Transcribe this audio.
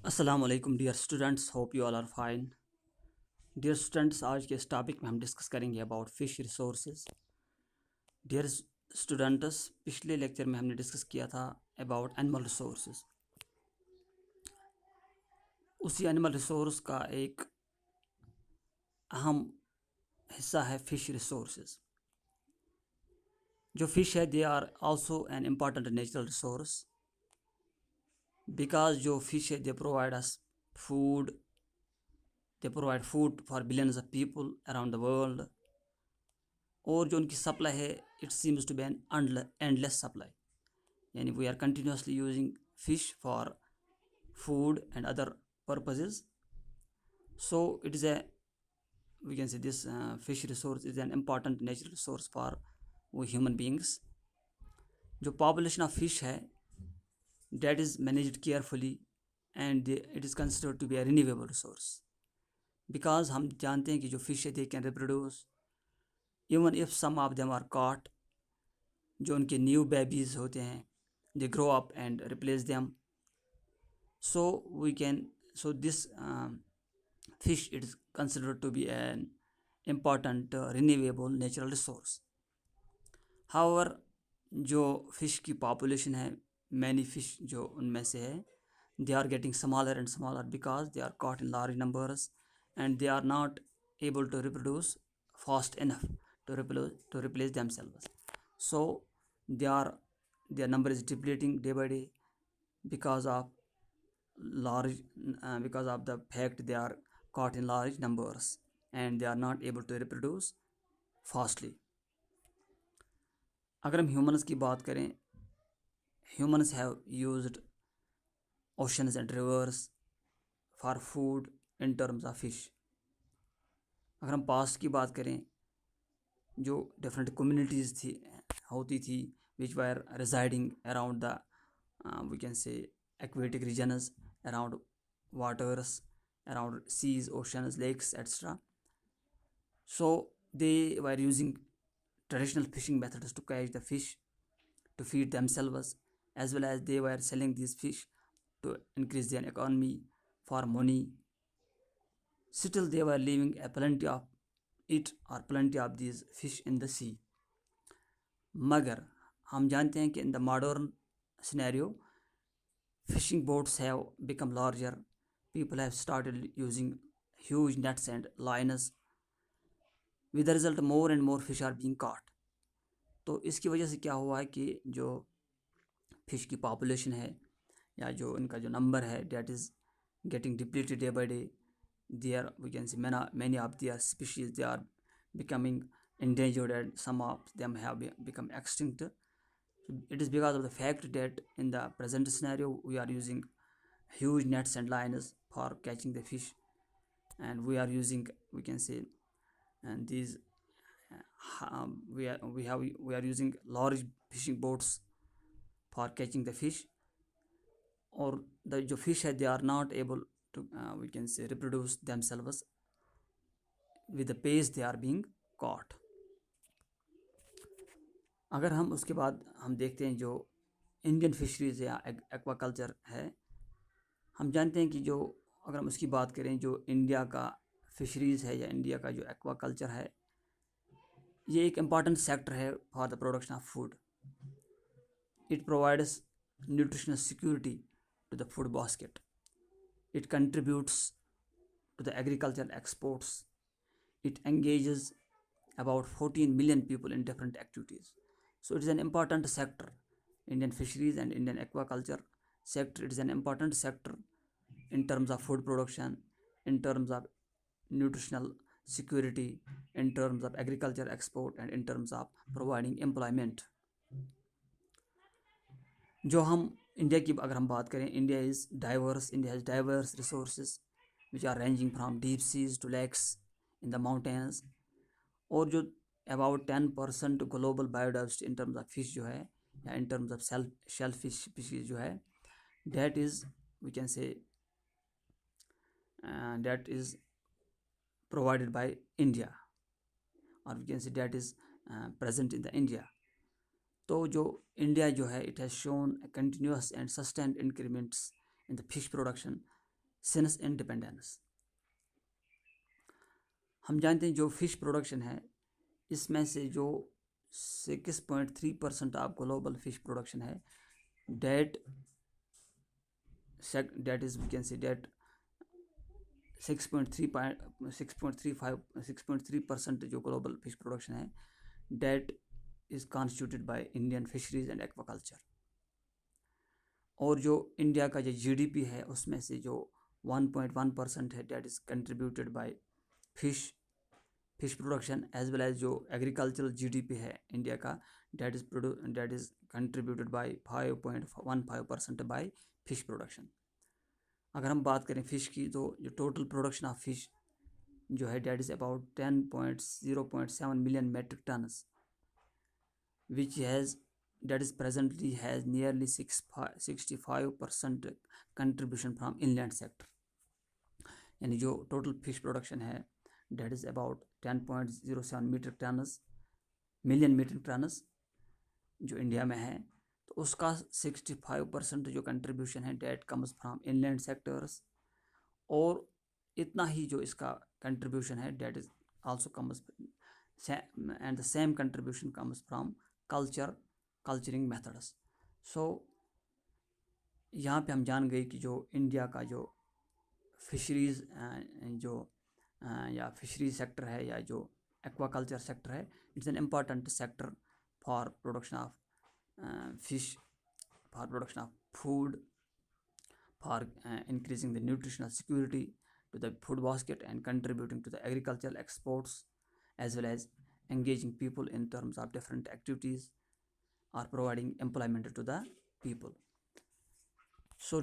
अस्सलाम वालेकुम dear students, hope you all are fine. Dear students, आज के इस टॉपिक में हम डिस्कस करेंगे about fish resources. Dear students, पिछले लेक्चर में हमने डिस्कस किया था अबाउट एनिमल रिसोर्सेज। उसी एनिमल रिसोर्स का एक अहम हिस्सा है फ़िश रिसोर्सेज। जो फ़िश है they are also an important natural resource because जो फ़िश है they provide us food, they provide food for billions of people around the world. और जो उनकी सप्लाई है it seems to be an endless supply, यानी we are continuously using fish for food and other purposes. So it is a, we can say this fish resource is an important natural resource for we human beings. जो population of fish है that is managed carefully and it is considered to be a renewable resource because हम जानते हैं कि जो fish है they can reproduce even if some of them are caught। जो उनके न्यू बेबीज होते हैं they grow up and replace them, so we can, so this fish it is considered to be an important renewable natural resource. However, जो fish की population है, many fish जो उनमें से है they are getting smaller and smaller because they are caught in large numbers and they are not able to reproduce fast enough to replace themselves. So they are, their number is depleting day by day because of large because of the fact they are caught in large numbers and they are not able to reproduce fastly. अगर हम humans की बात करें, humans have used oceans and rivers for food in terms of fish. अगर हम past की बात करें, जो डिफरेंट कम्युनिटीज़ थी होती थी which were residing around the we can say aquatic regions, around waters, around seas, oceans, lakes, etc. So they were using traditional fishing methods to catch the fish to feed themselves, as well as they were selling these fish to increase their economy for money. Still they were leaving a plenty of it or plenty of these fish in the sea. मगर हम जानते हैं कि in the modern scenario fishing boats have become larger. People have started using huge nets and lines. With the result more and more fish are being caught. तो इसकी वजह से क्या हुआ है कि जो फिश की पॉपुलेशन है या जो इनका जो नंबर है that is getting depleted day by day. They are, we can see many of their species they are becoming endangered and some of them have become extinct. It is because of the fact that in the present scenario we are using huge nets and lines for catching the fish, and we are using, we can say, and these we are using large fishing boats for catching the fish, or the fish they are not able to we can say reproduce themselves with the pace they are being caught. अगर हम उसके बाद हम देखते हैं जो Indian fisheries या aquaculture है, हम जानते हैं कि जो अगर हम उसकी बात करें, जो इंडिया का फिशरीज़ है या इंडिया का जो एक्वाकल्चर है, ये एक इम्पॉर्टेंट सेक्टर है for the production of food. It provides nutritional security to the food basket. It contributes to the agriculture exports. It engages about 14 million people in different activities. So it is an important sector. Indian fisheries and Indian aquaculture sector, it is an important sector in terms of food production, in terms of nutritional security, in terms of agriculture export, and in terms of providing employment. जो हम India की अगर हम बात करें, India is diverse. India has diverse resources which are ranging from deep seas to lakes in the mountains. और जो about 10% global biodiversity in terms of fish जो है या in terms of shell fish species जो है, that is, we can say that is provided by India, और we can say that is present in the India. तो जो India जो है, it has shown continuous and sustained increments in the fish production since independence. हम जानते हैं जो fish production है, इसमें से जो 6.3% ऑफ ग्लोबल फिश प्रोडक्शन है, that is we can say that 6.3% जो ग्लोबल फिश प्रोडक्शन है, that is constituted by Indian fisheries and aquaculture. और जो इंडिया का जो जीडीपी है, उसमें से जो 1.1% है, that is contributed by fish production, as well as जो एग्रीकल्चरल जीडीपी है इंडिया का, that is contributed by 5.15% by fish production. अगर हम बात करें फिश की, तो जो टोटल प्रोडक्शन ऑफ फिश जो है, that is about 10.0.7 million metric tons, which has that is presently has nearly 65% contribution from inland sector। यानी जो टोटल फिश प्रोडक्शन है, that is about 10.07 million metric tons जो India में है, तो उसका 65% जो कंट्रीब्यूशन है, that comes from inland sectors. और इतना ही जो इसका कंट्रीब्यूशन है, that is also comes and the same contribution comes from culturing methods. So यहाँ पे हम जान गए कि जो इंडिया का जो फिशरीज जो या फिशरीज सेक्टर है, या जो एक्वाकल्चर सेक्टर है, it's an important sector for production of fish, for production of food, for increasing the nutritional security to the food basket and contributing to the agricultural exports, as well as engaging people in terms of different activities or providing employment to the people. So